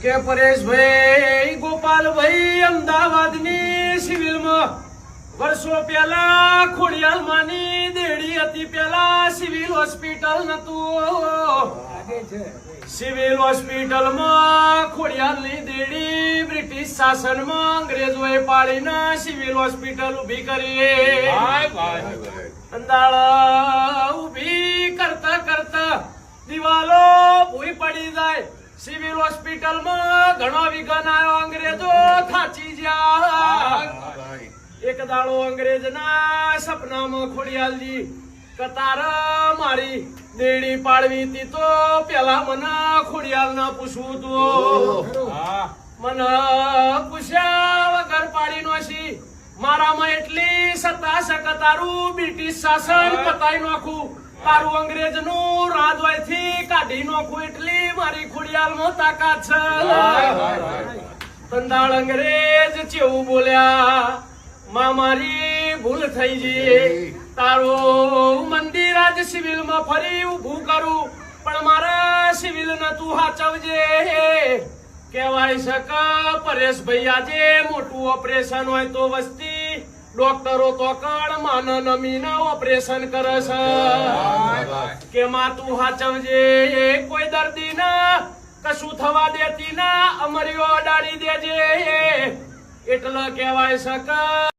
કે પરેશભાઈ ગોપાલભાઈ અમદાવાદની સિવિલમાં વર્ષો પહેલા ખોડિયાલમાંની દેડી હતી. પેલા સિવિલ હોસ્પિટલ નતું. સિવિલ હોસ્પિટલમાં ખોડિયાલની દેડી બ્રિટિશ શાસનમાં અંગ્રેજોએ પાડીને સિવિલ હોસ્પિટલ ઉભી કરી. અંદાળ ઉભી કરતા કરતા દિવાલો ભૂઈ પડી જાય. સિવિલ હોસ્પિટલમાં ઘણો વિઘન આવ્યો. અંગ્રેજો થાચી ગયા. એક દાડો અંગ્રેજના સપનામાં ખોડિયાલજી કતાર મારી દેડી પાડવી હતી. તો પેલા મને ખોડિયાલ ના પૂછવું તું. મને પૂછ્યા વગર પાડી નોશી. મારામાં એટલી સત્તા છે કે તારું બ્રિટિશ શાસન પતાઈ નાખું, તારું અંગ્રેજ નું રાજવાયથી કાઢી નાખું. એટલી મારી ખોડિયાલમાં તાકાત છે. તંદાળ અંગ્રેજ ચેવું બોલ્યા, માં મારી ભૂલ થઈ ગઈ. તારું મંદિર આજ સિવિલ માં ફરી ઉભું કરું, પણ મારા સિવિલ ને તું હાચવજે. કહેવાય છે કે પરેશભાઈ આજે મોટું ઓપરેશન હોય તો વસ્તી ડોક્ટરો તો કણ માન નમીને ઓપરેશન કરે છે. કે માં તું હાચવજે, કોઈ દર્દી ના કશું થવા દેતી ના, અમરીઓ અડાડી દેજે. એટલે કહેવાય છે કે